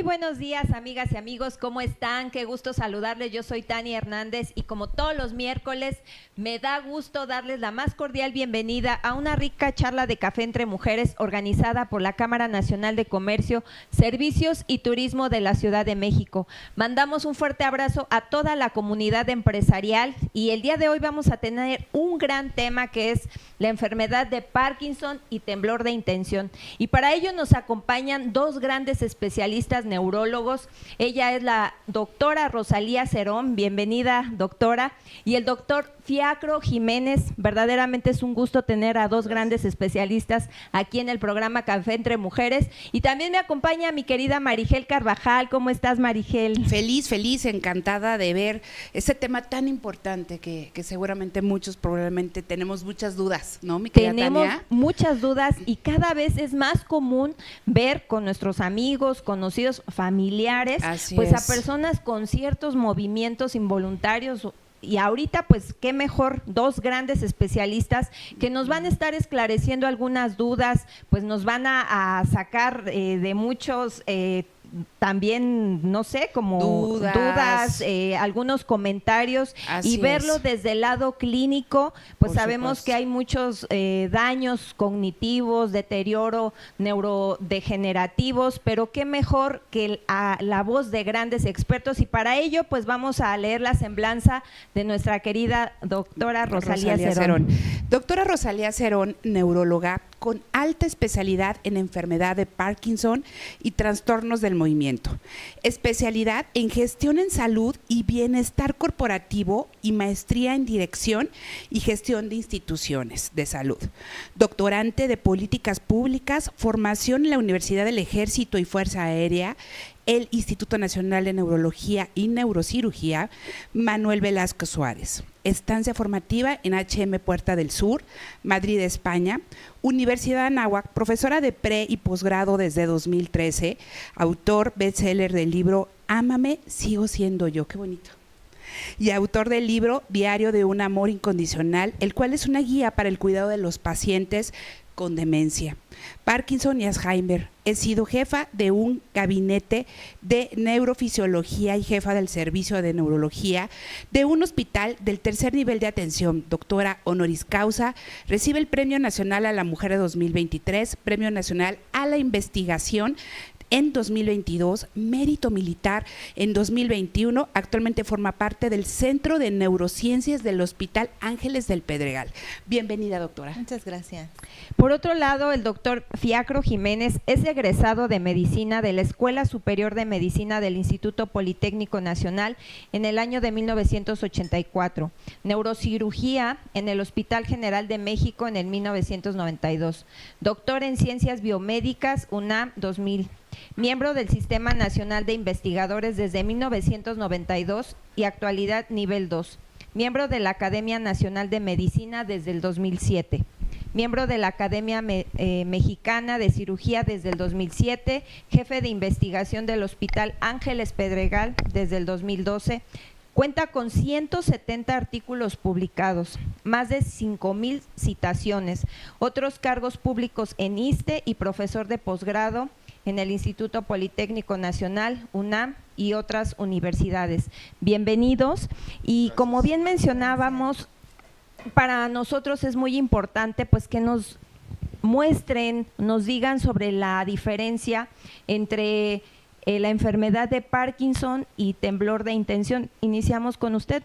Muy buenos días, amigas y amigos, ¿cómo están? Qué gusto saludarles, yo soy Tania Hernández y como todos los miércoles me da gusto darles la más cordial bienvenida a una rica charla de café entre mujeres organizada por la Cámara Nacional de Comercio, Servicios y Turismo de la Ciudad de México. Mandamos un fuerte abrazo a toda la comunidad empresarial y el día de hoy vamos a tener un gran tema que es la enfermedad de Parkinson y temblor de intención. Y para ello nos acompañan dos grandes especialistas neurólogos. Ella es la doctora Rosalía Cerón, bienvenida doctora, y el doctor Fiacro Jiménez. Verdaderamente es un gusto tener a dos grandes especialistas aquí en el programa Café entre Mujeres. Y también me acompaña mi querida Marigel Carvajal. ¿Cómo estás, Marigel? Feliz, encantada de ver este tema tan importante que seguramente probablemente tenemos muchas dudas, ¿no, mi querida Tenemos Tania? muchas dudas y cada vez es más común ver con nuestros amigos, conocidos, familiares, Así pues es. a personas con ciertos movimientos involuntarios. Y ahorita, pues, qué mejor, dos grandes especialistas que nos van a estar esclareciendo algunas dudas, pues nos van a sacar de muchos también, no sé, como dudas algunos comentarios. Así y verlo es. desde el lado clínico, pues Por sabemos supuesto. que hay muchos daños cognitivos, deterioro neurodegenerativos, pero qué mejor que la voz de grandes expertos, y para ello pues vamos a leer la semblanza de nuestra querida doctora Rosalía Cerón. Doctora Rosalía Cerón, neuróloga con alta especialidad en enfermedad de Parkinson y trastornos del movimiento, especialidad en gestión en salud y bienestar corporativo y maestría en dirección y gestión de instituciones de salud, doctorante de políticas públicas, formación en la Universidad del Ejército y Fuerza Aérea, el Instituto Nacional de Neurología y Neurocirugía, Manuel Velasco Suárez. Estancia formativa en HM Puerta del Sur, Madrid, España, Universidad Anáhuac, profesora de pre y posgrado desde 2013, autor bestseller del libro Ámame, sigo siendo yo, qué bonito. Y autor del libro Diario de un amor incondicional, el cual es una guía para el cuidado de los pacientes con demencia, Parkinson y Alzheimer. He sido jefa de un gabinete de neurofisiología y jefa del servicio de neurología de un hospital del tercer nivel de atención, doctora honoris causa. Recibe el Premio Nacional a la Mujer de 2023, Premio Nacional a la Investigación en 2022, Mérito Militar en 2021, actualmente forma parte del Centro de Neurociencias del Hospital Ángeles del Pedregal. Bienvenida, doctora. Muchas gracias. Por otro lado, el doctor Fiacro Jiménez es egresado de Medicina de la Escuela Superior de Medicina del Instituto Politécnico Nacional en el año de 1984, Neurocirugía en el Hospital General de México en el 1992, doctor en Ciencias Biomédicas, UNAM 2000. Miembro del Sistema Nacional de Investigadores desde 1992 y actualidad nivel 2. Miembro de la Academia Nacional de Medicina desde el 2007. Miembro de la Academia Mexicana de Cirugía desde el 2007. Jefe de investigación del Hospital Ángeles Pedregal desde el 2012. Cuenta con 170 artículos publicados, más de 5,000 citaciones, otros cargos públicos en ISSSTE y profesor de posgrado en el Instituto Politécnico Nacional, UNAM y otras universidades. Bienvenidos. Y como bien mencionábamos, para nosotros es muy importante pues que nos muestren, nos digan sobre la diferencia entre la enfermedad de Parkinson y temblor de intención. Iniciamos con usted,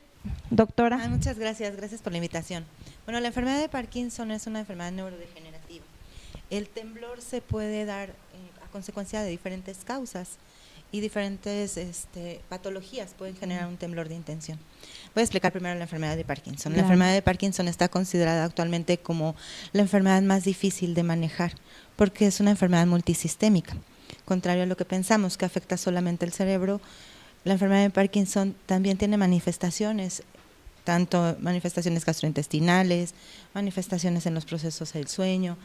doctora. Muchas gracias, gracias por la invitación. Bueno, la enfermedad de Parkinson es una enfermedad neurodegenerativa. El temblor se puede dar a consecuencia de diferentes causas y diferentes patologías pueden generar un temblor de intención. Voy a explicar primero la enfermedad de Parkinson. Claro. La enfermedad de Parkinson está considerada actualmente como la enfermedad más difícil de manejar porque es una enfermedad multisistémica. Contrario a lo que pensamos, que afecta solamente el cerebro, la enfermedad de Parkinson también tiene manifestaciones, tanto manifestaciones gastrointestinales, manifestaciones en los procesos del sueño,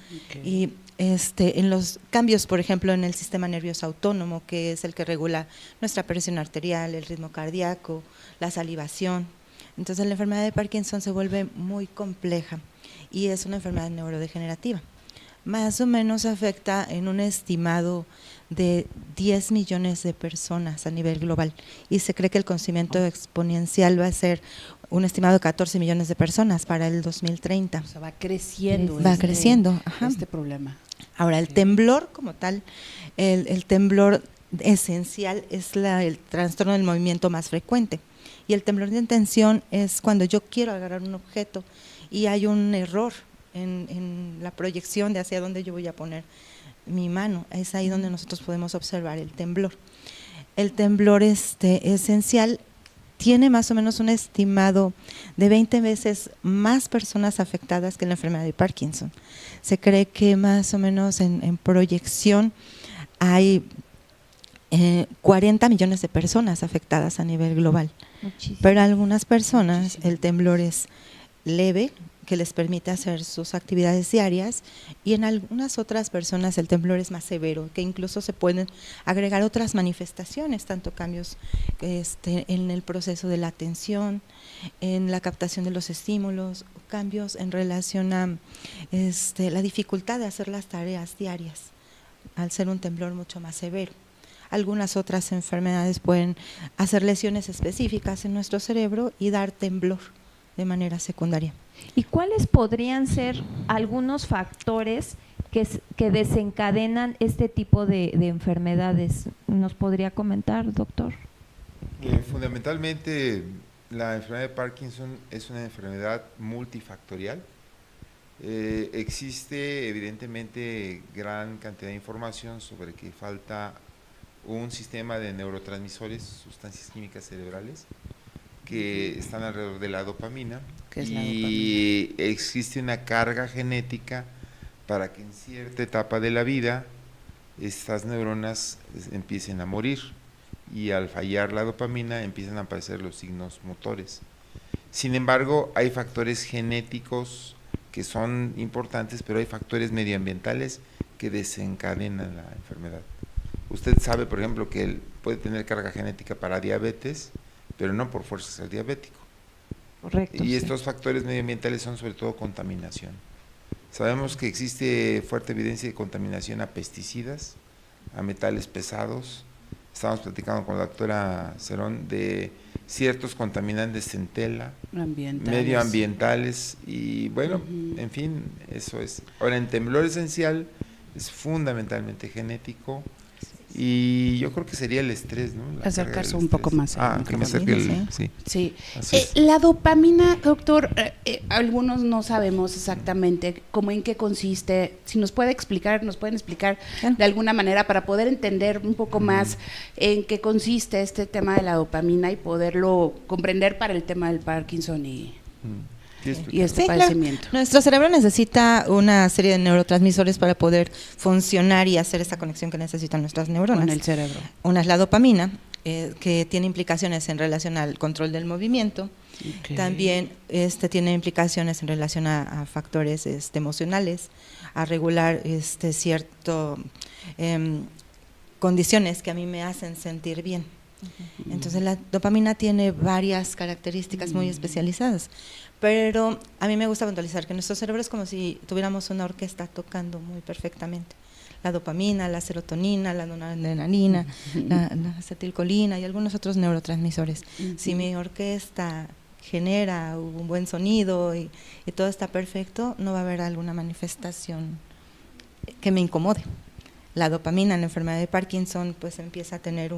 y en los cambios, por ejemplo, en el sistema nervioso autónomo, que es el que regula nuestra presión arterial, el ritmo cardíaco, la salivación. Entonces la enfermedad de Parkinson se vuelve muy compleja y es una enfermedad neurodegenerativa. Más o menos afecta en un estimado de 10 millones de personas a nivel global y se cree que el crecimiento exponencial va a ser un estimado de 14 millones de personas para el 2030. O sea, va creciendo. Va creciendo, ajá. Este problema. Ahora, el temblor como tal, el temblor esencial es el trastorno del movimiento más frecuente. Y el temblor de intención es cuando yo quiero agarrar un objeto y hay un error en la proyección de hacia dónde yo voy a poner mi mano. Es ahí donde nosotros podemos observar el temblor. El temblor esencial tiene más o menos un estimado de 20 veces más personas afectadas que la enfermedad de Parkinson. Se cree que más o menos en proyección hay 40 millones de personas afectadas a nivel global. Muchísimo. Pero algunas personas Muchísimo. el temblor es leve, que les permite hacer sus actividades diarias, y en algunas otras personas el temblor es más severo, que incluso se pueden agregar otras manifestaciones, tanto cambios en el proceso de la atención, en la captación de los estímulos, cambios en relación a la dificultad de hacer las tareas diarias, al ser un temblor mucho más severo. Algunas otras enfermedades pueden hacer lesiones específicas en nuestro cerebro y dar temblor de manera secundaria. ¿Y cuáles podrían ser algunos factores que desencadenan este tipo de enfermedades? ¿Nos podría comentar, doctor? Fundamentalmente, la enfermedad de Parkinson es una enfermedad multifactorial. Existe evidentemente gran cantidad de información sobre que falta un sistema de neurotransmisores, sustancias químicas cerebrales, que están alrededor de la dopamina, ¿Qué es la y existe una carga genética para que en cierta etapa de la vida estas neuronas empiecen a morir, y al fallar la dopamina empiezan a aparecer los signos motores. Sin embargo, hay factores genéticos que son importantes, pero hay factores medioambientales que desencadenan la enfermedad. Usted sabe, por ejemplo, que él puede tener carga genética para diabetes, pero no por fuerza ser diabético. Correcto. Y sí. estos factores medioambientales son sobre todo contaminación. Sabemos que existe fuerte evidencia de contaminación a pesticidas, a metales pesados. Estamos platicando con la doctora Cerón de ciertos contaminantes centela, medioambientales, y bueno, en fin, eso es. Ahora, en temblor esencial es fundamentalmente genético, y yo creo que sería el estrés, ¿no? La Acercarse carga del un poco estrés. más. Que me acerque el… Sí. Sí, Sí. así es. La dopamina, doctor, algunos no sabemos exactamente cómo, en qué consiste. Si nos pueden explicar Claro. de alguna manera para poder entender un poco más en qué consiste este tema de la dopamina y poderlo comprender para el tema del Parkinson y este Sí, padecimiento. claro. Nuestro cerebro necesita una serie de neurotransmisores para poder funcionar y hacer esa conexión que necesitan nuestras neuronas. Con el cerebro. Una es la dopamina, que tiene implicaciones en relación al control del movimiento. Okay. También tiene implicaciones en relación a factores emocionales, a regular cierto condiciones que a mí me hacen sentir bien. Entonces la dopamina tiene varias características muy especializadas, pero a mí me gusta puntualizar que nuestro cerebro es como si tuviéramos una orquesta tocando muy perfectamente. La dopamina, la serotonina, la noradrenalina, la acetilcolina y algunos otros neurotransmisores. Si mi orquesta genera un buen sonido y todo está perfecto, no va a haber alguna manifestación que me incomode. La dopamina en la enfermedad de Parkinson pues empieza a tener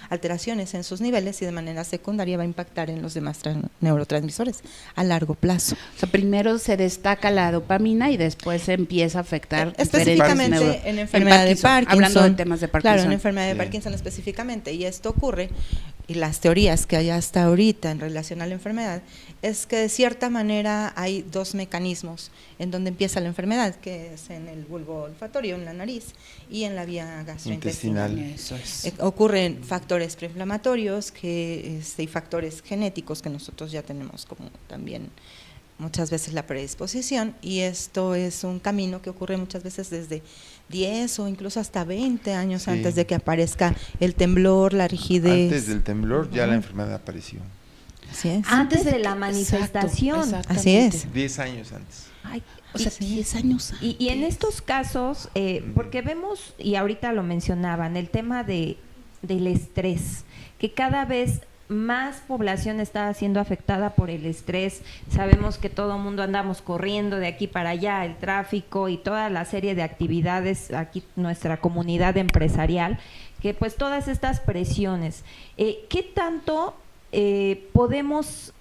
alteraciones en sus niveles y de manera secundaria va a impactar en los demás neurotransmisores a largo plazo. O sea, primero se destaca la dopamina y después se empieza a afectar específicamente en enfermedad de Parkinson. Hablando de temas de Parkinson. Claro, en enfermedad de Parkinson específicamente, y esto ocurre, y las teorías que hay hasta ahorita en relación a la enfermedad, es que de cierta manera hay dos mecanismos en donde empieza la enfermedad, que es en el bulbo olfatorio, en la nariz, y en la vía gastrointestinal. Eso es. Ocurren factores preinflamatorios y factores genéticos que nosotros ya tenemos como también muchas veces la predisposición, y esto es un camino que ocurre muchas veces desde 10 o incluso hasta 20 años antes de que aparezca el temblor, la rigidez. Antes del temblor ya la enfermedad apareció. Así es. Antes de que- la manifestación. Exacto, Así es. exactamente. 10 años antes. Ay, O sea, 10 años y en estos casos, porque vemos, y ahorita lo mencionaban, el tema del estrés, que cada vez más población está siendo afectada por el estrés. Sabemos que todo el mundo andamos corriendo de aquí para allá, el tráfico y toda la serie de actividades, aquí nuestra comunidad empresarial, que pues todas estas presiones, ¿qué tanto podemos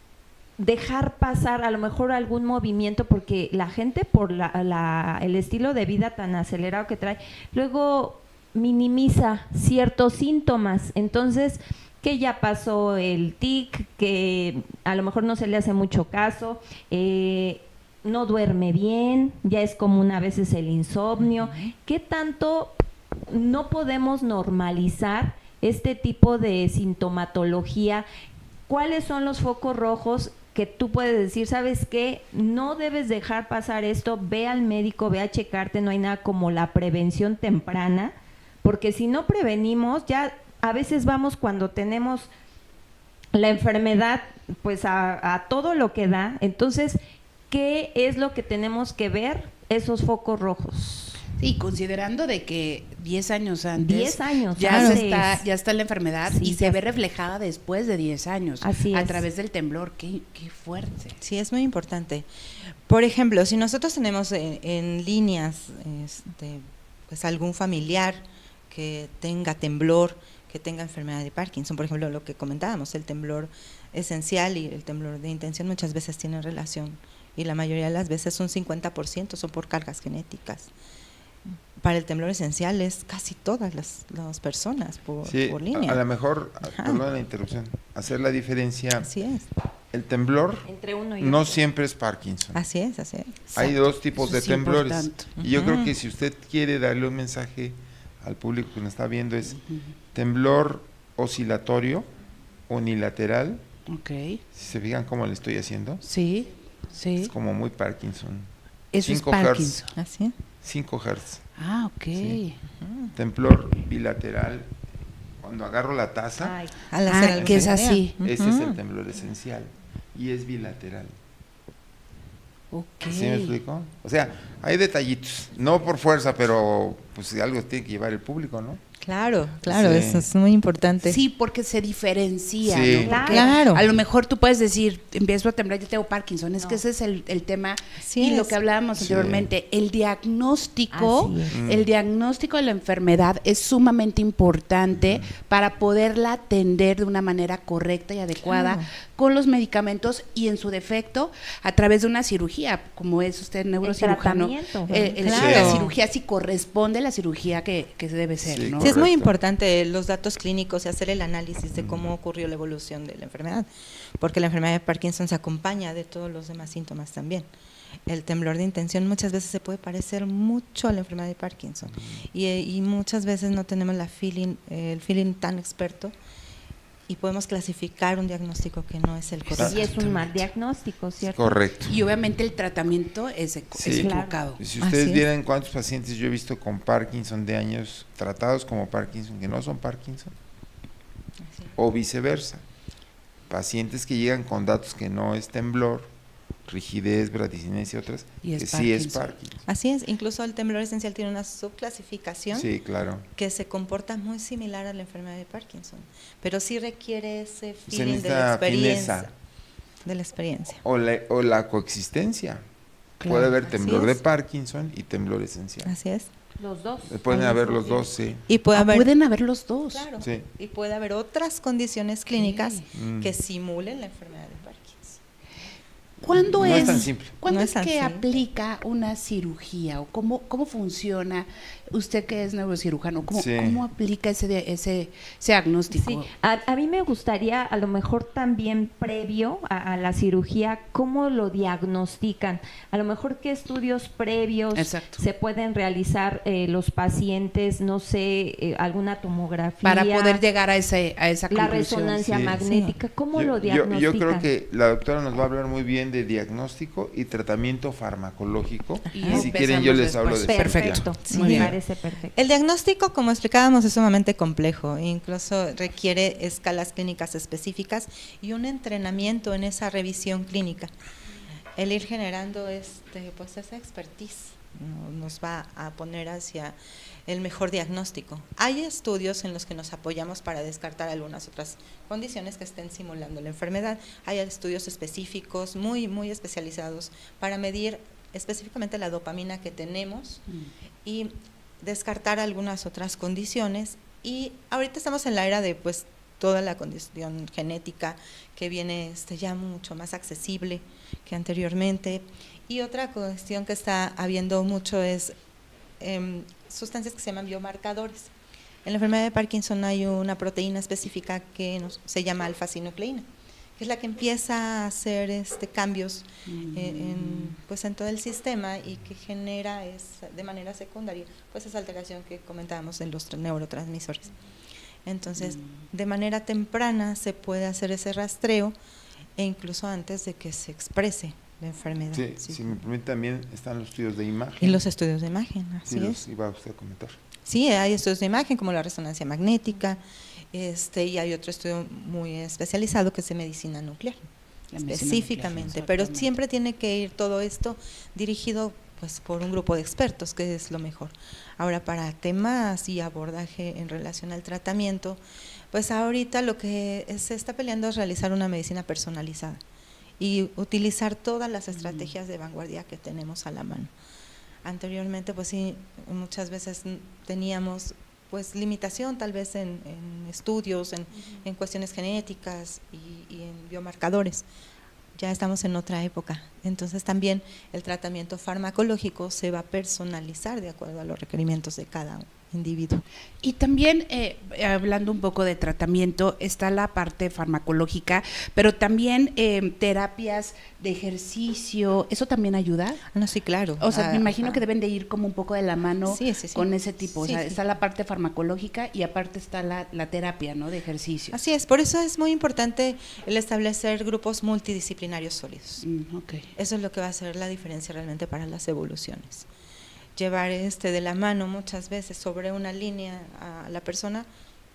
dejar pasar a lo mejor algún movimiento? Porque la gente por el estilo de vida tan acelerado que trae, luego minimiza ciertos síntomas. Entonces, que ya pasó el tic, que a lo mejor no se le hace mucho caso, no duerme bien, ya es común a veces el insomnio. ¿Qué tanto no podemos normalizar este tipo de sintomatología? ¿Cuáles son los focos rojos que tú puedes decir, sabes qué, no debes dejar pasar esto, ve al médico, ve a checarte? No hay nada como la prevención temprana, porque si no prevenimos, ya a veces vamos cuando tenemos la enfermedad pues a todo lo que da. Entonces, ¿qué es lo que tenemos que ver? Esos focos rojos. Sí, considerando de que 10 años antes 10 años ya, antes. ya está la enfermedad, Sí, y se ya ve está. reflejada después de 10 años. Así a es. través del temblor. Qué fuerte. Sí, es muy importante. Por ejemplo, si nosotros tenemos en líneas pues algún familiar que tenga temblor, que tenga enfermedad de Parkinson, por ejemplo, lo que comentábamos, el temblor esencial y el temblor de intención muchas veces tienen relación, y la mayoría de las veces un 50% son por cargas genéticas. Para el temblor esencial es casi todas las personas por Sí, línea. a lo mejor, Ajá. perdón la interrupción, hacer la diferencia. Así es, El temblor Entre uno y no otro. siempre es Parkinson. así es, así es. Hay Exacto. dos tipos Eso de es temblores. importante. Y yo creo Ujú. que si usted quiere darle un mensaje al público que nos está viendo, es temblor oscilatorio, unilateral. Ok. Si se fijan cómo le estoy haciendo, Sí, sí. es como muy Parkinson. Eso es 5 Parkinson. Así es. 5 Hz. Ah, ok. Sí. Temblor bilateral. Cuando agarro la taza, Ay, Al hacer algo que es que así. sea. ese es el Ujú. temblor esencial. Y es bilateral. Ok. ¿Sí me explico? O sea, hay detallitos. No por fuerza, pero pues algo tiene que llevar el público, ¿no? Claro, Sí. eso es muy importante. Sí, porque se diferencia, Sí. ¿no? Porque Claro. a lo mejor tú puedes decir, empiezo a temblar, yo tengo Parkinson. Es No. que ese es el tema. Así y lo es. que hablábamos Sí. anteriormente, el diagnóstico, Así es. el diagnóstico de la enfermedad es sumamente importante para poderla atender de una manera correcta y adecuada Claro. con los medicamentos, y en su defecto a través de una cirugía, como es usted neurocirujano. tratamiento. Claro. La cirugía, si corresponde la cirugía que se debe ser, Sí, ¿no? Sí, es muy Correcto. importante los datos clínicos y hacer el análisis de cómo ocurrió la evolución de la enfermedad, porque la enfermedad de Parkinson se acompaña de todos los demás síntomas también. El temblor de intención muchas veces se puede parecer mucho a la enfermedad de Parkinson, y muchas veces no tenemos el feeling tan experto, y podemos clasificar un diagnóstico que no es el correcto. Y es un mal diagnóstico, ¿cierto? Correcto. Y obviamente el tratamiento es Sí. equivocado. Si Así ustedes es. vieran cuántos pacientes yo he visto con Parkinson de años tratados como Parkinson, que no son Parkinson, Así. o viceversa. Pacientes que llegan con datos que no es temblor, rigidez, bradicinesia y otras, Y es que sí es Parkinson. Parkinson. Así es, incluso el temblor esencial tiene una subclasificación Sí, claro. que se comporta muy similar a la enfermedad de Parkinson, pero sí requiere ese Se feeling de la necesita experiencia. fineza. De la experiencia. O la coexistencia. Claro, Puede haber así temblor de es. Parkinson y temblor esencial. Así es. Los dos. Pueden Al haber mismo los dos, tiempo. sí. Y puede haber, Pueden haber los dos. claro, Sí. y puede haber otras condiciones clínicas Mm. que simulen la enfermedad de Parkinson. ¿Cuándo No es, es tan simple. ¿cuándo No es es tan que simple. aplica una cirugía? ¿O cómo funciona? Usted que es neurocirujano, ¿cómo, Sí. cómo aplica ese diagnóstico? Sí, a mí me gustaría a lo mejor también previo a la cirugía, ¿cómo lo diagnostican? A lo mejor qué estudios previos Exacto. se pueden realizar los pacientes, no sé, alguna tomografía. Para poder llegar a esa la conclusión. resonancia sí. magnética, ¿cómo lo Yo diagnostican? creo que la doctora nos va a hablar muy bien de de diagnóstico y tratamiento farmacológico. Y Y si quieren yo les hablo de Perfecto, Sí. me parece perfecto. El diagnóstico, como explicábamos, es sumamente complejo, incluso requiere escalas clínicas específicas y un entrenamiento en esa revisión clínica. El ir generando pues esa expertise nos va a poner hacia el mejor diagnóstico. Hay estudios en los que nos apoyamos para descartar algunas otras condiciones que estén simulando la enfermedad. Hay estudios específicos, muy, muy especializados, para medir específicamente la dopamina que tenemos y descartar algunas otras condiciones. Y ahorita estamos en la era de pues toda la condición genética que viene ya mucho más accesible que anteriormente. Y otra cuestión que está habiendo mucho es sustancias que se llaman biomarcadores. En la enfermedad de Parkinson hay una proteína específica que se llama alfa-sinucleína, que es la que empieza a hacer cambios en todo el sistema y que genera de manera secundaria pues esa alteración que comentábamos en los neurotransmisores. Entonces, de manera temprana se puede hacer ese rastreo e incluso antes de que se exprese la enfermedad. Sí, Sí. si me permite, también están los estudios de imagen. Y los estudios de imagen, así Sí, es. iba usted a comentar. Sí, hay estudios de imagen como la resonancia magnética, y hay otro estudio muy especializado que es de medicina nuclear, La medicina específicamente, nuclear, pero exactamente. siempre tiene que ir todo esto dirigido pues por un grupo de expertos, que es lo mejor. Ahora, para temas y abordaje en relación al tratamiento, pues ahorita lo que se está peleando es realizar una medicina personalizada y utilizar todas las estrategias de vanguardia que tenemos a la mano. Anteriormente, pues sí, muchas veces teníamos pues limitación tal vez en estudios, en cuestiones genéticas y en biomarcadores. Ya estamos en otra época, entonces también el tratamiento farmacológico se va a personalizar de acuerdo a los requerimientos de cada individuo. Y también, hablando un poco de tratamiento, está la parte farmacológica, pero también terapias de ejercicio, ¿eso también ayuda? No, sí, claro. O sea, me imagino Ajá. que deben de ir como un poco de la mano Sí, sí, sí. con ese tipo. O Sí, sea, sí. está la parte farmacológica y aparte está la terapia, ¿no? De ejercicio. Así es, por eso es muy importante el establecer grupos multidisciplinarios sólidos. Ok. Eso es lo que va a hacer la diferencia realmente para las evoluciones. Llevar de la mano muchas veces sobre una línea a la persona,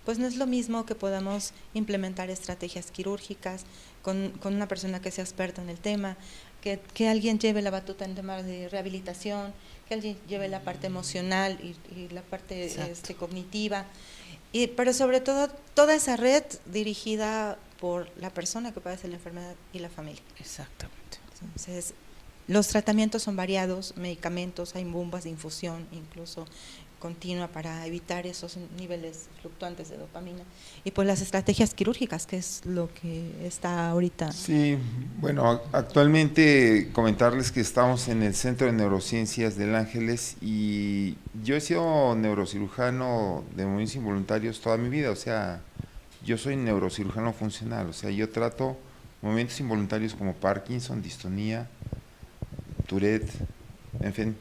pues no es lo mismo que podamos implementar estrategias quirúrgicas con una persona que sea experta en el tema, que alguien lleve la batuta en temas de rehabilitación, que alguien lleve la parte emocional y la parte cognitiva, pero sobre todo toda esa red dirigida por la persona que padece la enfermedad y la familia. Exactamente. Entonces, los tratamientos son variados, medicamentos, hay bombas de infusión incluso continua para evitar esos niveles fluctuantes de dopamina, y pues las estrategias quirúrgicas, que es lo que está ahorita. Sí, bueno, actualmente comentarles que estamos en el Centro de Neurociencias del Ángeles y yo he sido neurocirujano de movimientos involuntarios toda mi vida, o sea, yo soy neurocirujano funcional, o sea, yo trato movimientos involuntarios como Parkinson, distonía, Tourette, en fin,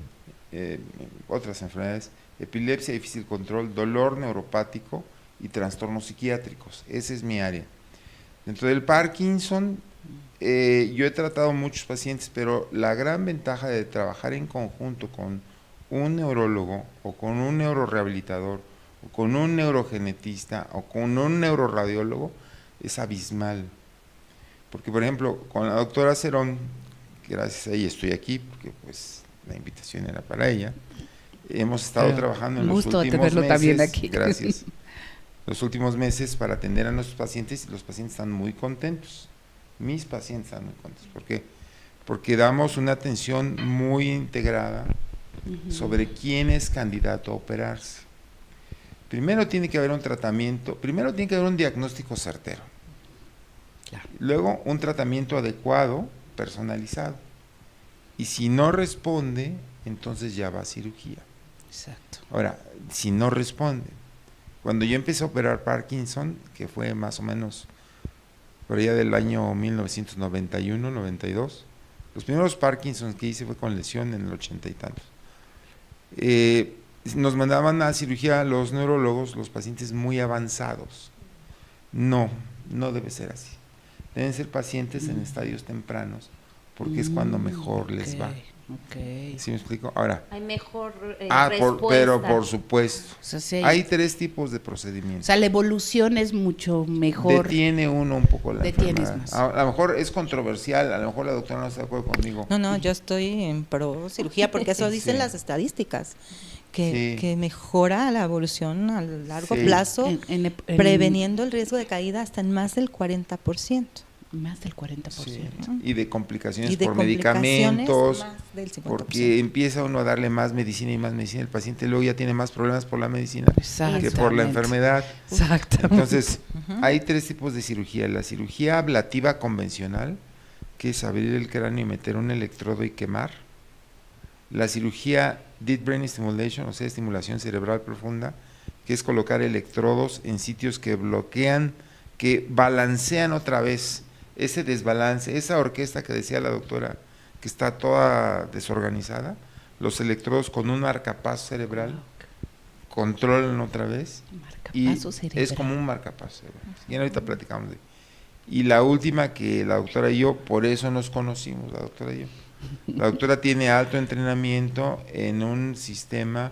otras enfermedades, epilepsia, difícil control, dolor neuropático y trastornos psiquiátricos. Esa es mi área. Dentro del Parkinson, yo he tratado muchos pacientes, pero la gran ventaja de trabajar en conjunto con un neurólogo o con un neurorehabilitador o con un neurogenetista o con un neuroradiólogo es abismal. Porque, por ejemplo, con la doctora Cerón, gracias a ella estoy aquí, porque pues la invitación era para ella, hemos estado trabajando en los últimos tenerlo meses, también aquí. gracias, los últimos meses para atender a nuestros pacientes, y los pacientes están muy contentos, mis pacientes están muy contentos, porque damos una atención muy integrada sobre quién es candidato a operarse. Primero tiene que haber un tratamiento, primero tiene que haber un diagnóstico certero, luego un tratamiento adecuado, personalizado, y si no responde, entonces ya va a cirugía. Exacto. Ahora, si no responde, cuando yo empecé a operar Parkinson, que fue más o menos por allá del año 1991, 92, los primeros Parkinson que hice fue con lesión en el 80 y tantos. Nos mandaban a cirugía los neurólogos, los pacientes muy avanzados. No debe ser así. Deben ser pacientes en estadios tempranos, porque es cuando mejor les va. Ok. ¿Sí me explico? Ahora, Hay mejor pero por supuesto, O sea, sí hay 3 tipos de o procedimientos. sea, la evolución es mucho mejor. Detiene uno un poco la Detienes enfermedad. más. A lo mejor es controversial, a lo mejor la doctora no está de acuerdo conmigo. No, yo estoy en pro cirugía porque eso dicen Sí. las estadísticas, Sí. que mejora la evolución a largo Sí. plazo, En preveniendo el riesgo de caída hasta en más del 40%. más del 40%. Sí, y de complicaciones Y de por complicaciones, medicamentos, más del 50%. porque empieza uno a darle más medicina y más medicina, el paciente luego ya tiene más problemas por la medicina que por la enfermedad. Exactamente. Entonces, hay 3 tipos de cirugía. La cirugía ablativa convencional, que es abrir el cráneo y meter un electrodo y quemar. La cirugía Deep Brain Stimulation, o sea, estimulación cerebral profunda, que es colocar electrodos en sitios que bloquean, que balancean otra vez ese desbalance, esa orquesta que decía la doctora, que está toda desorganizada. Los electrodos con un marcapaso cerebral controlan otra vez. Y Marcapaso cerebral. es como un marcapaso cerebral. Y ahorita platicamos de. Y la última, que la doctora y yo, por eso nos conocimos, la doctora y yo. La doctora tiene alto entrenamiento en un sistema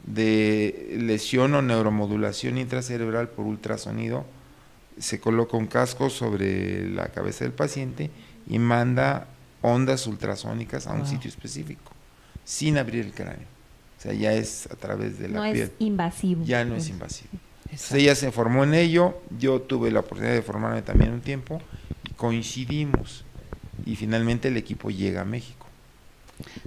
de lesión o neuromodulación intracerebral por ultrasonido. Se coloca un casco sobre la cabeza del paciente y manda ondas ultrasónicas a un sitio específico, sin abrir el cráneo. O sea, ya es a través de la No piel. es invasivo. Ya no es invasivo. Exacto. Entonces ella se formó en ello, yo tuve la oportunidad de formarme también un tiempo, y coincidimos, y finalmente el equipo llega a México.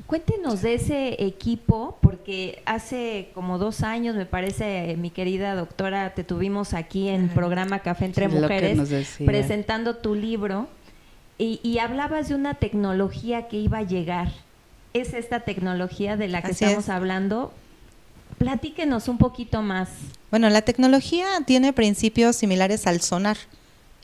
Cuéntenos de ese equipo, porque hace como 2 años, me parece, mi querida doctora, te tuvimos aquí en programa Café Entre Lo que Mujeres, nos decía. presentando tu libro, y hablabas de una tecnología que iba a llegar. ¿Es esta tecnología de la que Así estamos es. hablando? Platíquenos un poquito más. Bueno, la tecnología tiene principios similares al sonar,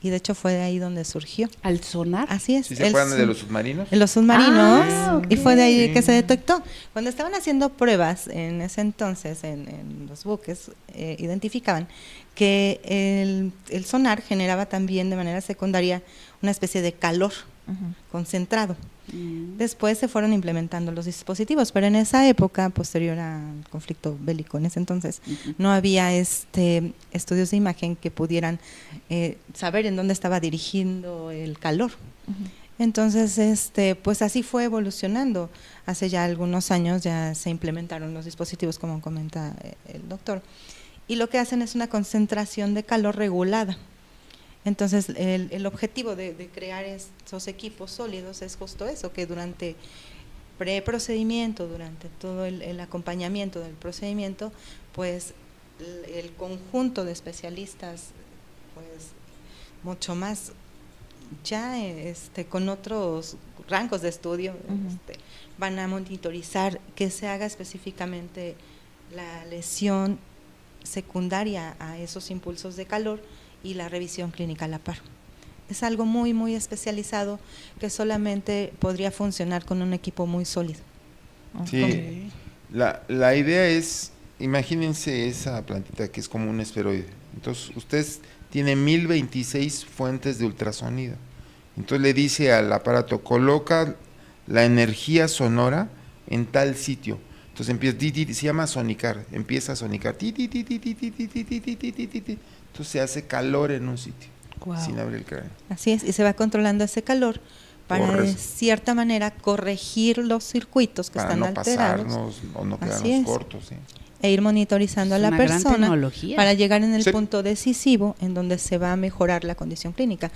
y de hecho fue de ahí donde surgió. Al sonar. Así es. ¿Sí se acuerdan de los submarinos? En los submarinos, Ah, y fue de ahí ok. que se detectó. Cuando estaban haciendo pruebas en ese entonces en los buques, identificaban que el sonar generaba también de manera secundaria una especie de calor concentrado. Después se fueron implementando los dispositivos, pero en esa época, posterior al conflicto bélico, en ese entonces, no había estudios de imagen que pudieran saber en dónde estaba dirigiendo el calor. Entonces, pues así fue evolucionando. Hace ya algunos años ya se implementaron los dispositivos, como comenta el doctor, y lo que hacen es una concentración de calor regulada. Entonces, el objetivo de crear esos equipos sólidos es justo eso, que durante preprocedimiento, durante todo el acompañamiento del procedimiento, pues el conjunto de especialistas, pues mucho más ya con otros rangos de estudio, van a monitorizar que se haga específicamente la lesión secundaria a esos impulsos de calor y la revisión clínica a la par. Es algo muy, muy especializado que solamente podría funcionar con un equipo muy sólido. Sí. La idea es, imagínense esa plantita que es como un esferoide. Entonces, ustedes tienen 1026 fuentes de ultrasonido. Entonces le dice al aparato, coloca la energía sonora en tal sitio. Entonces empieza, se llama sonicar, empieza a sonicar. Entonces se hace calor en un sitio, sin abrir el cráneo. Así es, y se va controlando ese calor para de cierta manera corregir los circuitos que para están no alterados. pasarnos o no Así quedarnos es. cortos. ¿Sí? E ir monitorizando a la una gran persona tecnología. para llegar en el Sí. punto decisivo en donde se va a mejorar la condición clínica.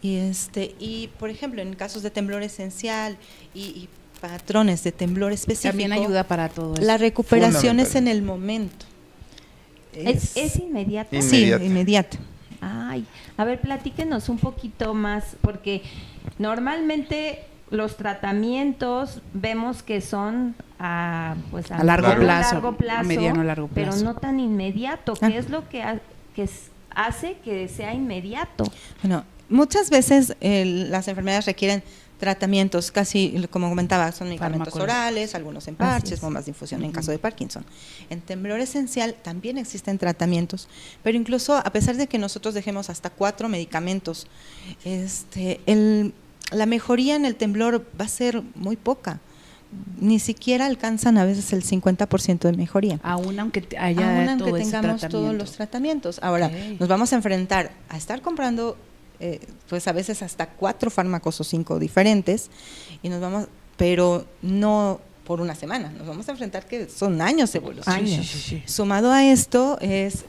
Y por ejemplo, en casos de temblor esencial y patrones de temblor específico, También ayuda para todo eso. la recuperación es Fundamental. en el momento. ¿Es inmediato? Sí, Inmediato. inmediato. Ay, a ver, platíquenos un poquito más, porque normalmente los tratamientos vemos que son a largo plazo, a mediano largo plazo. pero no tan inmediato. ¿Qué es lo que hace que sea inmediato? Bueno, muchas veces las enfermedades requieren tratamientos, casi como comentaba, son medicamentos orales, algunos en parches, bombas de infusión en caso de Parkinson. En temblor esencial también existen tratamientos, pero incluso a pesar de que nosotros dejemos hasta 4 medicamentos, la mejoría en el temblor va a ser muy poca. Ni siquiera alcanzan a veces el 50% de mejoría. Aún aunque tengamos todos los tratamientos. Ahora, nos vamos a enfrentar a estar comprando, pues a veces hasta 4 fármacos o 5 diferentes, pero no por una semana. Nos vamos a enfrentar que son años de evolución. Sí. Sumado a esto es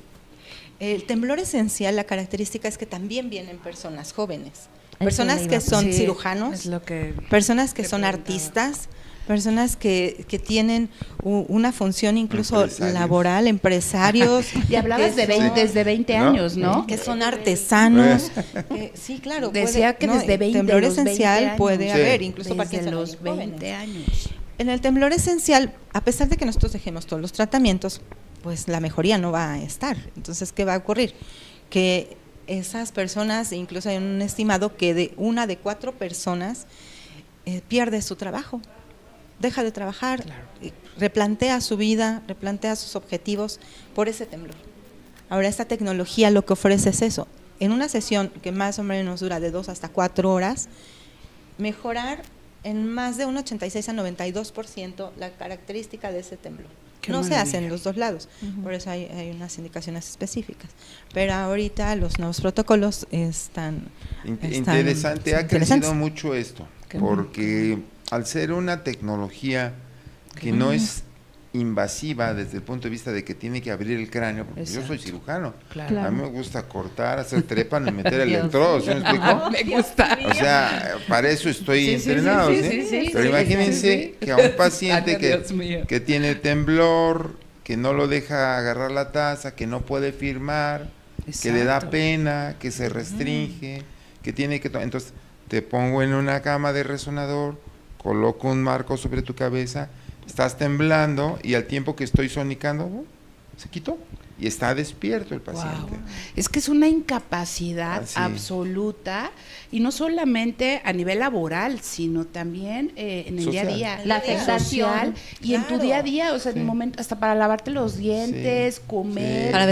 el temblor esencial. La característica es que también vienen personas jóvenes, personas que son cirujanos, personas que son artistas, personas que tienen una función incluso laboral, empresarios. Y hablabas desde 20 años, ¿no? Que son artesanos. Sí, claro. Decía que desde 20 temblor los 20 esencial años. puede haber, incluso desde Parkinson los en 20 jóvenes. años. En el temblor esencial, a pesar de que nosotros dejemos todos los tratamientos, pues la mejoría no va a estar. Entonces, ¿qué va a ocurrir? Que esas personas, incluso hay un estimado que de 1 de 4 personas pierde su trabajo. Deja de trabajar, replantea su vida, replantea sus objetivos por ese temblor. Ahora, esta tecnología lo que ofrece es eso. En una sesión que más o menos dura de 2 hasta 4 horas, mejorar en más de un 86 a 92% la característica de ese temblor. No se hace en los 2 lados, por eso hay unas indicaciones específicas. Pero ahorita los nuevos protocolos están interesante. Ha crecido mucho esto, porque al ser una tecnología que no es invasiva desde el punto de vista de que tiene que abrir el cráneo, porque yo soy cirujano, a mí me gusta cortar, hacer trépano y meter electrodos, ¿sí me explico? Me gusta. O sea, para eso estoy entrenado, ¿sí? Pero imagínense que a un paciente que tiene temblor, que no lo deja agarrar la taza, que no puede firmar, que le da pena, que se restringe, que tiene que... Entonces, te pongo en una cama de resonador, coloco un marco sobre tu cabeza, estás temblando y al tiempo que estoy sonicando, se quitó y está despierto el paciente. Wow. Es que es una incapacidad absoluta, y no solamente a nivel laboral, sino también en el día a día, la afectación y en tu día a día, o sea, en el momento hasta para lavarte los dientes, comer, para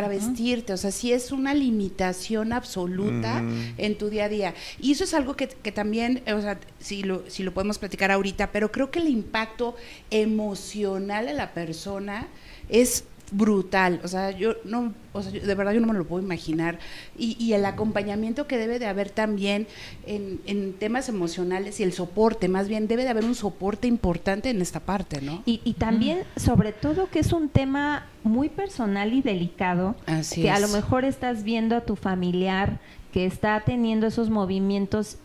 vestirte, o sea, sí es una limitación absoluta en tu día a día, y eso es algo que también, o sea, si lo podemos platicar ahorita, pero creo que el impacto emocional a la persona es brutal, o sea, de verdad yo no me lo puedo imaginar, y el acompañamiento que debe de haber también en temas emocionales, y el soporte, más bien debe de haber un soporte importante en esta parte, ¿no? Y también, sobre todo, que es un tema muy personal y delicado, que a lo mejor estás viendo a tu familiar que está teniendo esos movimientos,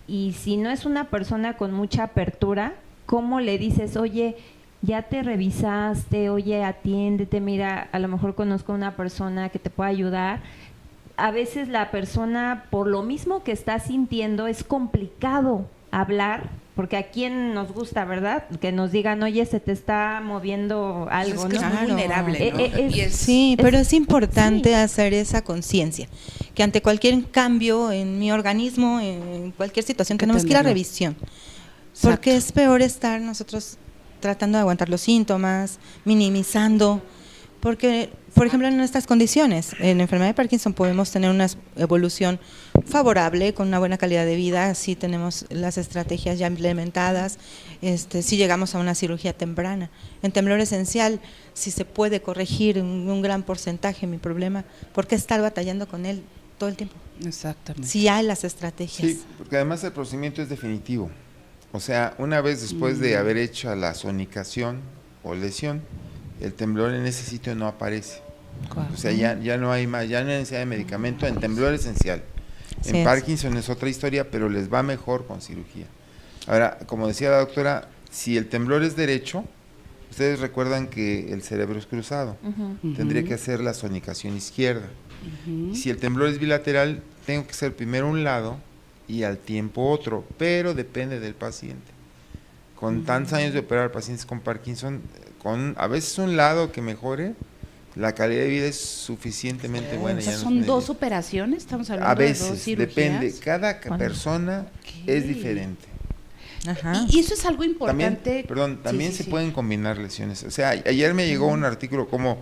y si no es una persona con mucha apertura, ¿cómo le dices, oye, ya te revisaste, oye, atiéndete, mira, a lo mejor conozco a una persona que te pueda ayudar? A veces la persona, por lo mismo que está sintiendo, es complicado hablar, porque a quién nos gusta, ¿verdad? Que nos digan, oye, se te está moviendo algo, es que ¿no? es muy vulnerable, ¿no? Sí, pero es importante hacer esa conciencia, que ante cualquier cambio en mi organismo, en cualquier situación, tenemos que ir a revisión. Porque es peor estar nosotros tratando de aguantar los síntomas, minimizando, porque, por ejemplo, en estas condiciones, en la enfermedad de Parkinson podemos tener una evolución favorable, con una buena calidad de vida, si tenemos las estrategias ya implementadas, si llegamos a una cirugía temprana. En temblor esencial, si se puede corregir un gran porcentaje mi problema, ¿por qué estar batallando con él todo el tiempo? Exactamente. Si hay las estrategias. Sí, porque además el procedimiento es definitivo. O sea, una vez después de haber hecho la sonicación o lesión, el temblor en ese sitio no aparece. O sea, ya no hay más, ya no hay necesidad de medicamento en temblor esencial. En Parkinson es otra historia, pero les va mejor con cirugía. Ahora, como decía la doctora, si el temblor es derecho, ustedes recuerdan que el cerebro es cruzado. Tendría que hacer la sonicación izquierda. Y si el temblor es bilateral, tengo que hacer primero un lado y al tiempo otro, pero depende del paciente. Con tantos años de operar pacientes con Parkinson, con a veces un lado que mejore, la calidad de vida es suficientemente buena. O sea, ¿son 2 operaciones? Estamos hablando a veces, de 2 cirugías. depende, cada persona es diferente. Ajá. Y eso es algo importante. También se pueden combinar lesiones. O sea, ayer me llegó un artículo como,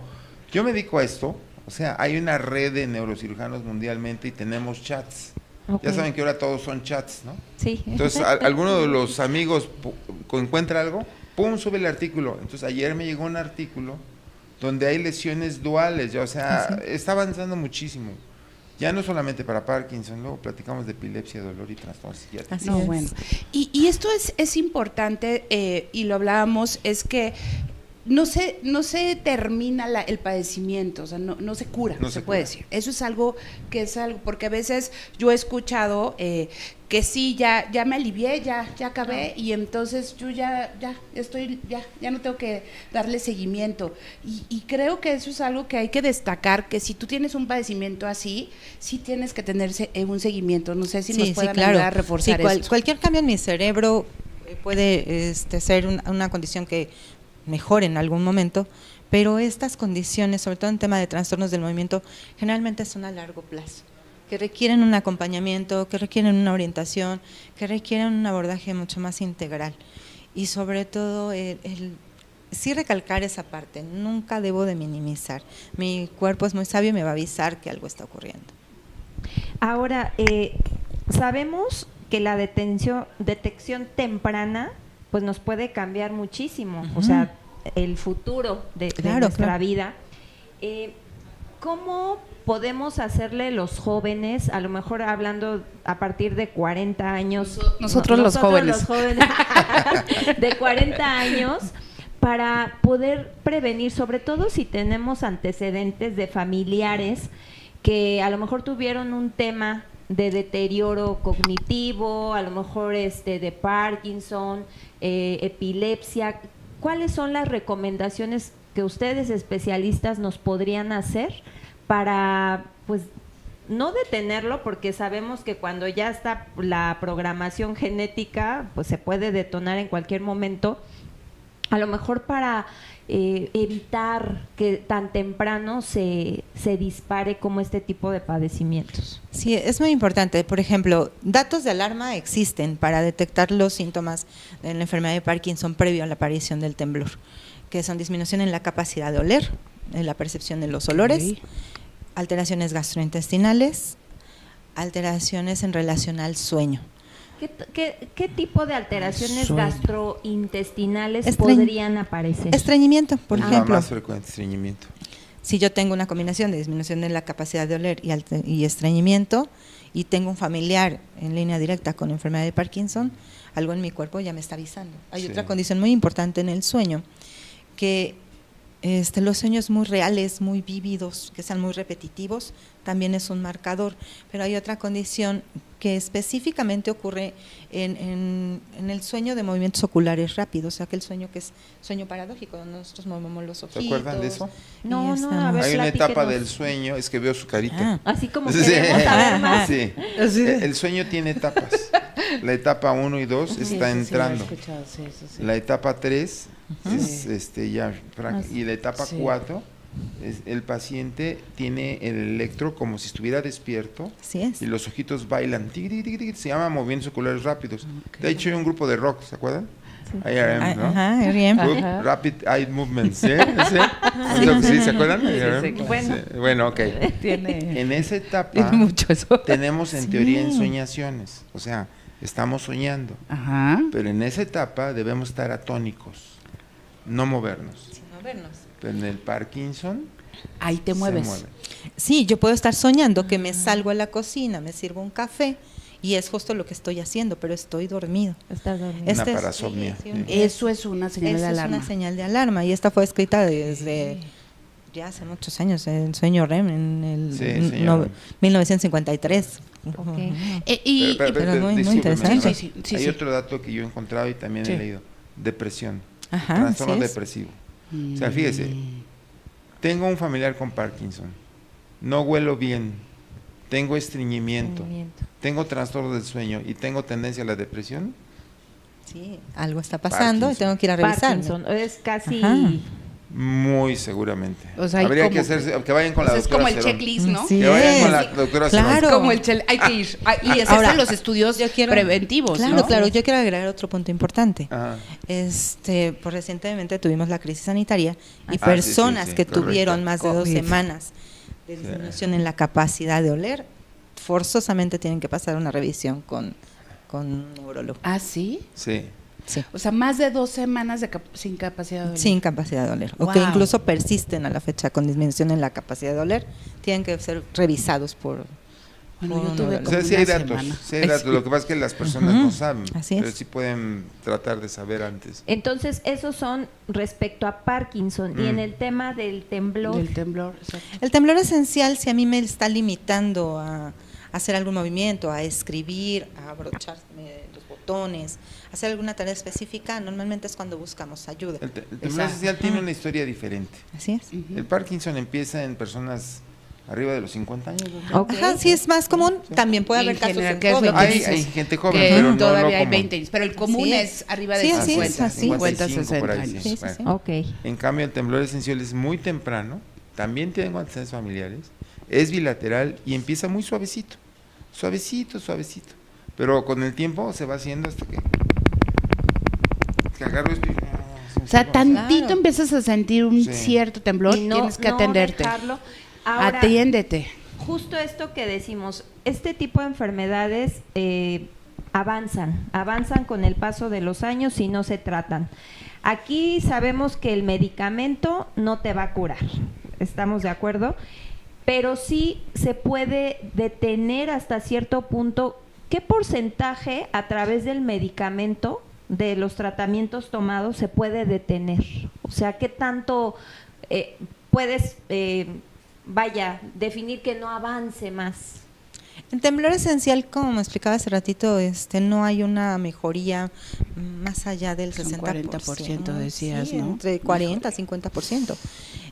yo me dedico a esto, o sea, hay una red de neurocirujanos mundialmente y tenemos chats. Ok. Ya saben que ahora todos son chats, ¿no? Sí. Entonces, alguno de los amigos encuentra algo, ¡pum!, sube el artículo. Entonces, ayer me llegó un artículo donde hay lesiones duales, ya, o sea, está avanzando muchísimo. Ya no solamente para Parkinson, luego platicamos de epilepsia, dolor y trastornos psiquiátricos. Así No, es. bueno. Y esto es importante, y lo hablábamos, es que no se termina el padecimiento, o sea, no se cura, No se se puede cura. decir. Eso es algo porque a veces yo he escuchado que sí, ya me alivié, ya acabé, y entonces yo ya estoy, ya no tengo que darle seguimiento. Y creo que eso es algo que hay que destacar, que si tú tienes un padecimiento así, sí tienes que tener un seguimiento. No sé si nos puedan ayudar a reforzar esto. Cualquier cambio en mi cerebro puede ser una condición que mejore en algún momento, pero estas condiciones, sobre todo en tema de trastornos del movimiento, generalmente son a largo plazo, que requieren un acompañamiento, que requieren una orientación, que requieren un abordaje mucho más integral. Y sobre todo, sí recalcar esa parte, nunca debo de minimizar. Mi cuerpo es muy sabio y me va a avisar que algo está ocurriendo. Ahora, sabemos que la detección temprana pues nos puede cambiar muchísimo, o sea, el futuro de nuestra vida. ¿Cómo podemos hacerle los jóvenes, a lo mejor hablando a partir de 40 años, nosotros los jóvenes de 40 años, para poder prevenir, sobre todo si tenemos antecedentes de familiares que a lo mejor tuvieron un tema de deterioro cognitivo, a lo mejor de Parkinson, epilepsia? ¿Cuáles son las recomendaciones que ustedes especialistas nos podrían hacer para, pues, no detenerlo, porque sabemos que cuando ya está la programación genética, pues se puede detonar en cualquier momento, a lo mejor para evitar que tan temprano se dispare como este tipo de padecimientos? Sí, es muy importante. Por ejemplo, datos de alarma existen para detectar los síntomas de la enfermedad de Parkinson previo a la aparición del temblor, que son disminución en la capacidad de oler, en la percepción de los olores, alteraciones gastrointestinales, alteraciones en relación al sueño. ¿Qué tipo de alteraciones gastrointestinales Estreñ- podrían aparecer? Estreñimiento, por Es la ejemplo. más frecuente, estreñimiento. Si yo tengo una combinación de disminución de la capacidad de oler y estreñimiento, y tengo un familiar en línea directa con enfermedad de Parkinson, algo en mi cuerpo ya me está avisando. Hay Sí. otra condición muy importante en el sueño, que los sueños muy reales, muy vívidos, que sean muy repetitivos, también es un marcador. Pero hay otra condición que específicamente ocurre en el sueño de movimientos oculares rápidos, o sea, aquel sueño que es sueño paradójico, donde nosotros movemos los ojitos. ¿Se acuerdan de eso? No, y no, a ver, Hay una etapa platíquenos. del sueño, es que veo su carita. Así como Sí. queremos saber más. Sí. El sueño tiene etapas. La etapa 1 y 2 está entrando. La etapa 3 es y la etapa 4 el paciente tiene el electro como si estuviera despierto. Así es. Y los ojitos bailan, tigui, tigui, tigui, se llama movimientos oculares rápidos. De hecho, hay un grupo de rock, ¿se acuerdan? IRM, ¿no? Ajá, REM. Good Rapid Eye Movements, ¿sí? ¿Sí? ¿Se acuerdan? Bueno. Sí. Bueno, ok. En esa etapa mucho eso. tenemos en teoría ensoñaciones, o sea, estamos soñando, Ajá. pero en esa etapa debemos estar atónicos, no movernos. Sin movernos. Pero en el Parkinson Ahí te mueves. se mueve. Sí, yo puedo estar soñando que me salgo a la cocina, me sirvo un café y es justo lo que estoy haciendo, pero estoy dormido. Estás dormido. Una parasomnia, sí. Eso es una señal Eso de es alarma. una señal de alarma y esta fue escrita desde ya hace muchos años, en sueño REM, en el Sí, sueño REM. 1953. Ok. Pero muy discúlpeme, interesante. ¿no? Hay otro dato que yo he encontrado y también he leído, depresión, Ajá, trastorno así es. depresivo. O sea, fíjese, tengo un familiar con Parkinson, no huelo bien, tengo estreñimiento, tengo trastorno del sueño y tengo tendencia a la depresión. Sí, algo está pasando y Parkinson. tengo que ir a revisar. Parkinson, es casi... Ajá. Muy seguramente. O sea, hay Habría como que hacerse, que vayan con la Pues es doctora como el Cerón. checklist, ¿no? Sí. Que vayan con la es. doctora Claro. Cerón. Como hay que ir. Y hacerse Ahora, los estudios yo quiero- preventivos, Claro, ¿no? claro. Yo quiero agregar otro punto importante. Ajá. Pues recientemente tuvimos la crisis sanitaria y Ah, personas sí, sí, que correcto. tuvieron más de 2 COVID. semanas de disminución en la capacidad de oler forzosamente tienen que pasar una revisión con un neurólogo. ¿Ah, sí? Sí. Sí. O sea, más de 2 semanas sin capacidad de doler. Sin capacidad de doler, o que Wow. incluso persisten a la fecha con disminución en la capacidad de doler, tienen que ser revisados por Bueno, yo por tuve un O como sea, sí hay una datos, semana. sí hay datos. Lo que pasa es que las personas Ujú, no saben, así pero es. sí pueden tratar de saber antes. Entonces, esos son respecto a Parkinson. Y en Mm. el tema del temblor, Del temblor, exacto. El temblor esencial, si a mí me está limitando a hacer algún movimiento, a escribir, a abrocharme los botones, hacer alguna tarea específica, normalmente es cuando buscamos ayuda. El temblor Exacto. esencial tiene una historia diferente. Así es. Ujú. El Parkinson empieza en personas arriba de los 50 años. ¿no? Ok. Ajá, sí es más común, también puede Y haber en casos general, en ¿qué es lo que jóvenes. Hay, dice? hay gente joven, Que pero no todavía lo hay común. 20 años, pero el común Así es arriba de Sí, así 50. es, así. 50, 55 por 60 ahí, años. sí. Sí, sí, sí. ok. En cambio, el temblor esencial es muy temprano, también tiene antecedentes familiares, es bilateral y empieza muy suavecito, suavecito, pero con el tiempo se va haciendo hasta que agarro esto y se me O sea, sube. tantito Claro. empiezas a sentir un Sí. cierto temblor, Y tienes que no atenderte. dejarlo. Ahora, Atiéndete. justo esto que decimos, este tipo de enfermedades avanzan con el paso de los años y no se tratan. Aquí sabemos que el medicamento no te va a curar, ¿estamos de acuerdo? Pero sí se puede detener hasta cierto punto. ¿Qué porcentaje a través del medicamento, de los tratamientos tomados, se puede detener? O sea, ¿qué tanto puedes, definir que no avance más? En temblor esencial, como me explicaba hace ratito, no hay una mejoría más allá del Son 60%. 40% decías, sí, ¿no? entre 40 y 50%.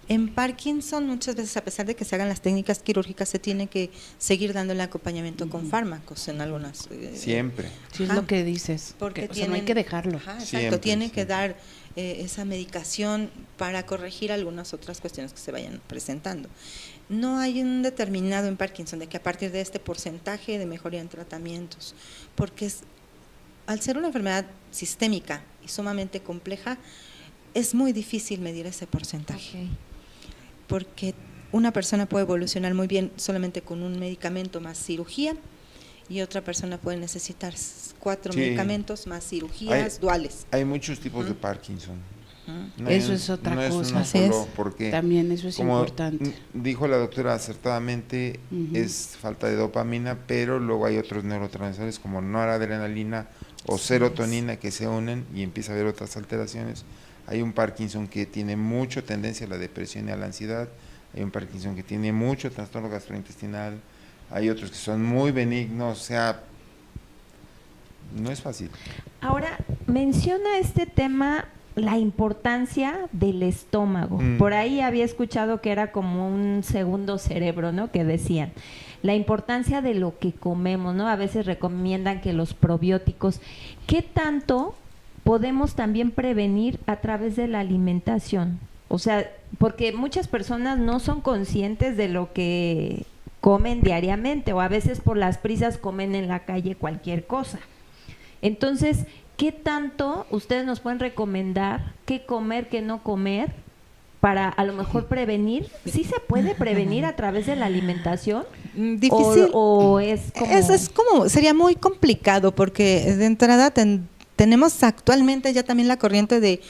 En Parkinson, muchas veces, a pesar de que se hagan las técnicas quirúrgicas, se tiene que seguir dando el acompañamiento con fármacos en algunas. Siempre. Sí, es Ajá. lo que dices. Porque O sea, no hay que dejarlo. Ajá, exacto, Siempre, tiene que sí. dar esa medicación para corregir algunas otras cuestiones que se vayan presentando. No hay un determinado en Parkinson de que a partir de este porcentaje de mejoría en tratamientos, porque al ser una enfermedad sistémica y sumamente compleja, es muy difícil medir ese porcentaje, porque una persona puede evolucionar muy bien solamente con un medicamento más cirugía, y otra persona puede necesitar 4 Sí. medicamentos más cirugías duales. Hay muchos tipos de Ujú. Parkinson. Ujú. No hay Eso es otra no es cosa. uno Así solo, es. porque También eso es como importante. dijo la doctora acertadamente, Ujú. es falta de dopamina, pero luego hay otros neurotransmisores como noradrenalina o serotonina que se unen y empieza a haber otras alteraciones. Hay un Parkinson que tiene mucha tendencia a la depresión y a la ansiedad, hay un Parkinson que tiene mucho trastorno gastrointestinal, hay otros que son muy benignos, o sea, no es fácil. Ahora, menciona este tema la importancia del estómago. Mm. Por ahí había escuchado que era como un segundo cerebro, ¿no? Que decían. La importancia de lo que comemos, ¿no? A veces recomiendan que los probióticos. ¿Qué tanto podemos también prevenir a través de la alimentación? O sea, porque muchas personas no son conscientes de lo que comen diariamente, o a veces por las prisas comen en la calle cualquier cosa. Entonces, ¿qué tanto ustedes nos pueden recomendar qué comer, qué no comer para a lo mejor prevenir? ¿Sí se puede prevenir a través de la alimentación? Difícil. ¿O es como...? Sería muy complicado, porque de entrada tenemos actualmente ya también la corriente de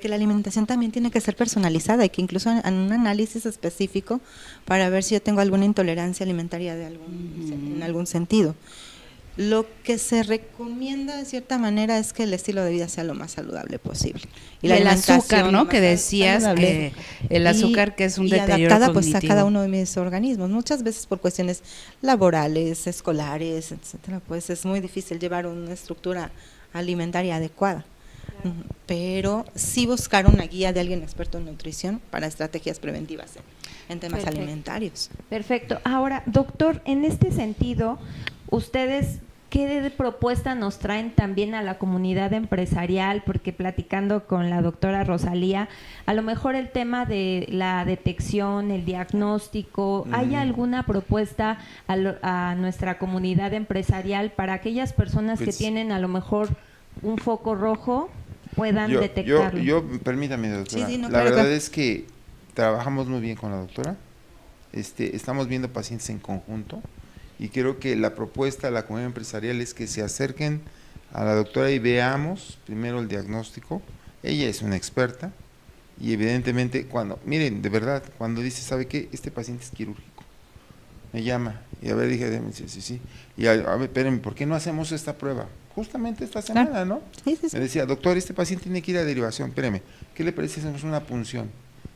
que la alimentación también tiene que ser personalizada y que incluso en un análisis específico para ver si yo tengo alguna intolerancia alimentaria en algún sentido. Lo que se recomienda de cierta manera es que el estilo de vida sea lo más saludable posible. Y el alimentación azúcar, lo ¿no? más Que decías saludable. que el azúcar que es un y deterioro adaptada pues a cognitivo. cada uno de mis organismos. Muchas veces por cuestiones laborales, escolares, etcétera, pues es muy difícil llevar una estructura alimentaria adecuada. Ujú. Pero sí buscar una guía de alguien experto en nutrición para estrategias preventivas en temas Perfecto. alimentarios. Perfecto. Ahora, doctor, en este sentido, ustedes, ¿qué propuesta nos traen también a la comunidad empresarial? Porque platicando con la doctora Rosalía, a lo mejor el tema de la detección, el diagnóstico, ¿hay alguna propuesta a nuestra comunidad empresarial para aquellas personas que Pues, tienen a lo mejor un foco rojo, puedan detectarlo? Permítame, doctora. Sí, sí, no, la claro, verdad claro. es que trabajamos muy bien con la doctora. Estamos viendo pacientes en conjunto y creo que la propuesta de la comunidad empresarial es que se acerquen a la doctora y veamos primero el diagnóstico. Ella es una experta y evidentemente miren, de verdad, cuando dice, ¿sabe qué? Este paciente es quirúrgico, me llama y a ver, dije, sí, y a ver, espérenme, ¿por qué no hacemos esta prueba? Justamente esta semana, ¿no? Sí. Me decía, doctor, este paciente tiene que ir a derivación, espéreme, ¿qué le parece si hacemos una punción?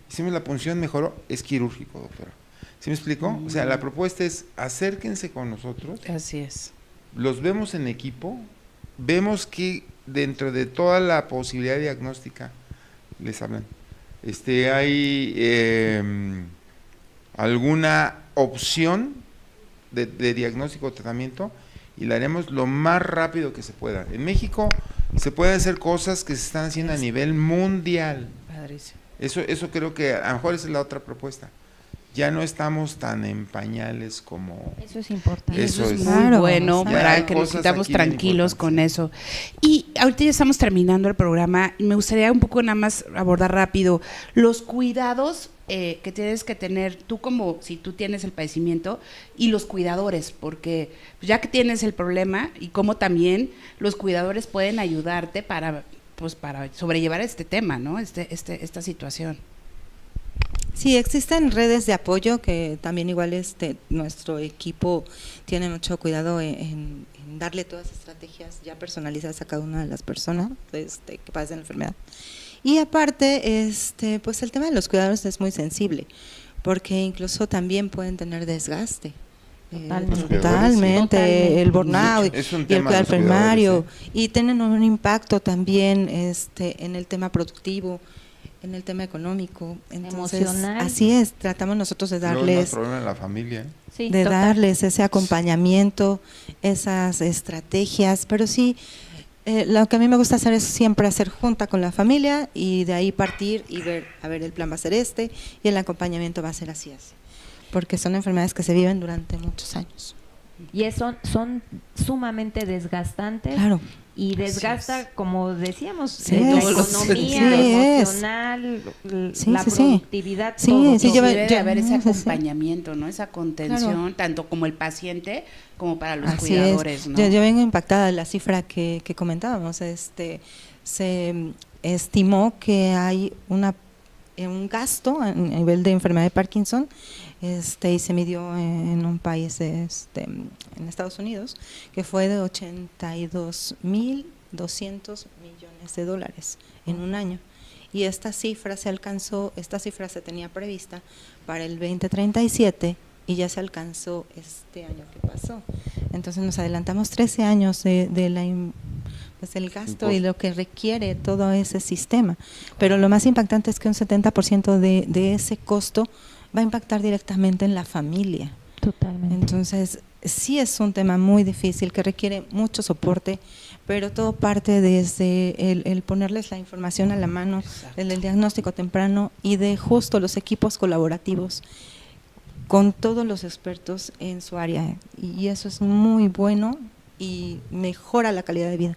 Hicimos la punción, mejoró, es quirúrgico, doctora. ¿Sí me explicó? O sea, la propuesta es, acérquense con nosotros. Así es. Los vemos en equipo, vemos que dentro de toda la posibilidad diagnóstica, les hablan, hay alguna opción de diagnóstico o tratamiento y la haremos lo más rápido que se pueda. En México se pueden hacer cosas que se están haciendo a nivel mundial. Padrísimo. Eso creo que a lo mejor esa es la otra propuesta. Ya no estamos tan en pañales como… Eso es importante. Eso es muy Claro, bueno, o sea, para hay que nos cosas sintamos aquí bien tranquilos importantes. con eso. Y ahorita ya estamos terminando el programa y me gustaría un poco nada más abordar rápido los cuidados que tienes que tener tú, como si tú tienes el padecimiento, y los cuidadores, porque ya que tienes el problema, y cómo también los cuidadores pueden ayudarte para sobrellevar este tema, ¿no? Esta situación. Sí, existen redes de apoyo que también igual nuestro equipo tiene mucho cuidado en darle todas las estrategias ya personalizadas a cada una de las personas que padecen la enfermedad. Y aparte, pues el tema de los cuidadores es muy sensible, porque incluso también pueden tener desgaste. Totalmente, el burnout Es un y el tema de cuidado los primario, cuidadores, y tienen un impacto también en el tema productivo, en el tema económico. Entonces, Emocional. así es, tratamos nosotros de Luego no darles, problema en la familia, ¿eh? Sí, de total. darles ese acompañamiento, esas estrategias, pero sí, lo que a mí me gusta hacer es siempre hacer junta con la familia y de ahí partir y ver, a ver, el plan va a ser y el acompañamiento va a ser así, porque son enfermedades que se viven durante muchos años. Y son sumamente desgastantes. Claro. Y desgasta, como decíamos, Sí, la todos los economía, sentidos. emocional, Sí, la sí, sí. productividad, Sí, todo. sí, Sí, lleva- debe de haber ese sí, sí. acompañamiento, ¿no? Esa contención, Claro. tanto como el paciente como para los Así cuidadores, es. ¿no? Yo vengo impactada de la cifra que comentábamos. Se estimó que hay un gasto a nivel de enfermedad de Parkinson, y se midió en un país, en Estados Unidos, que fue de 82.200 millones de dólares en un año. Y esta cifra se tenía prevista para el 2037 y ya se alcanzó este año que pasó. Entonces nos adelantamos 13 años del gasto y lo que requiere todo ese sistema. Pero lo más impactante es que un 70% de ese costo va a impactar directamente en la familia. Totalmente. Entonces, sí es un tema muy difícil que requiere mucho soporte, pero todo parte desde el ponerles la información a la mano, Exacto. el diagnóstico temprano y de justo los equipos colaborativos con todos los expertos en su área. Y eso es muy bueno y mejora la calidad de vida.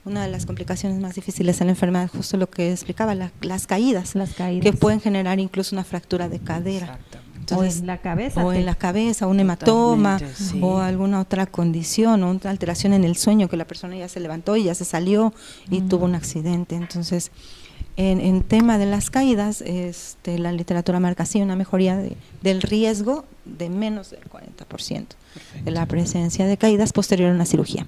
Una de las complicaciones más difíciles en la enfermedad, justo lo que explicaba, las caídas, Las caídas. que pueden generar incluso una fractura de cadera. Exactamente. Entonces, o en la cabeza. o en la cabeza, un hematoma, Totalmente, sí. o alguna otra condición, o otra alteración en el sueño, que la persona ya se levantó y ya se salió y tuvo un accidente. Entonces, en tema de las caídas, la literatura marca así una mejoría del riesgo de menos del 40% de la presencia de caídas posterior a una cirugía.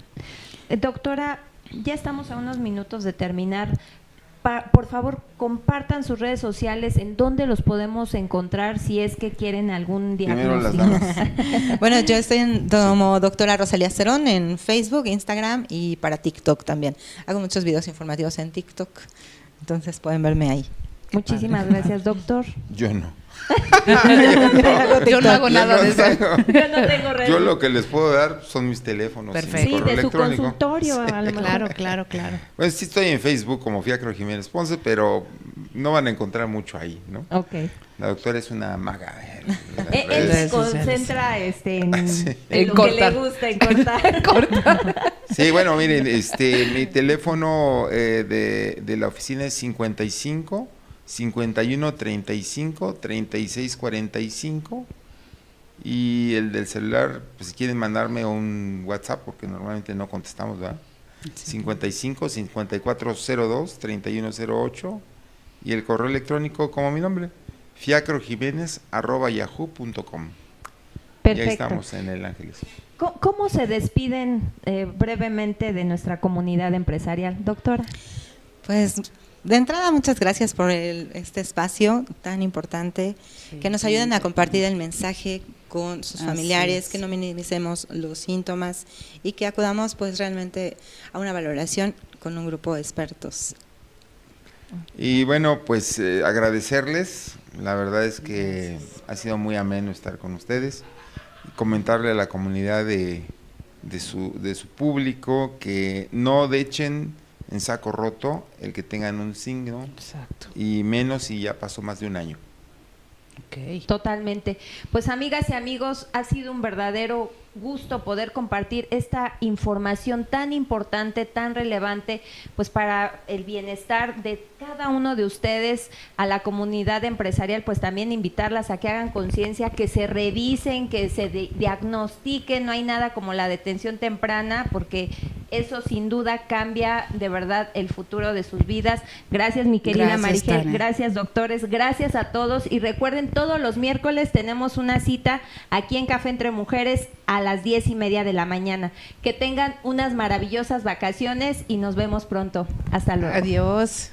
Doctora, ya estamos a unos minutos de terminar. Por favor, compartan sus redes sociales, en dónde los podemos encontrar si es que quieren algún Primero las diagnóstico. damas. Bueno, yo estoy como doctora Rosalía Cerón en Facebook, Instagram y para TikTok también. Hago muchos videos informativos en TikTok, entonces pueden verme ahí. Muchísimas gracias, doctor. Yo no. Yo no hago nada de eso. Yo no tengo redes. Yo lo que les puedo dar son mis teléfonos. y mi Perfecto. Sí, correo de su electrónico. consultorio, a lo mejor. Claro. Pues sí estoy en Facebook como Fiacro Jiménez Ponce, pero no van a encontrar mucho ahí, ¿no? Ok. La doctora es una maga. Él se redes sociales. concentra en En lo que cortar. le gusta, en cortar. Sí, bueno, miren, mi teléfono de la oficina es 55 51 35 36 45 Y el del celular, pues si quieren mandarme un WhatsApp, porque normalmente no contestamos, ¿verdad? 55 5402 3108 y el correo electrónico como mi nombre, fiacrojiménez@yahoo.com. Y ahí Perfecto. estamos en el Ángeles. ¿Cómo se despiden brevemente de nuestra comunidad empresarial, doctora? Pues de entrada, muchas gracias por este espacio tan importante, que nos ayuden a compartir el mensaje con sus familiares, que no minimicemos los síntomas y que acudamos pues realmente a una valoración con un grupo de expertos. Y bueno, pues agradecerles, la verdad es que ha sido muy ameno estar con ustedes y comentarle a la comunidad de su público que no echen en saco roto el que tengan un signo. Exacto. Y menos si ya pasó más de un año. Okay. Totalmente. Pues amigas y amigos, ha sido un verdadero gusto poder compartir esta información tan importante, tan relevante, pues para el bienestar de cada uno de ustedes, a la comunidad empresarial, pues también invitarlas a que hagan conciencia, que se revisen, que se diagnostiquen. No hay nada como la detención temprana, porque eso sin duda cambia de verdad el futuro de sus vidas. Gracias, mi querida Marigel, gracias, doctores, gracias a todos, y recuerden, todos los miércoles tenemos una cita aquí en Café Entre Mujeres a las 10:30 de la mañana. Que tengan unas maravillosas vacaciones y nos vemos pronto. Hasta luego. Adiós.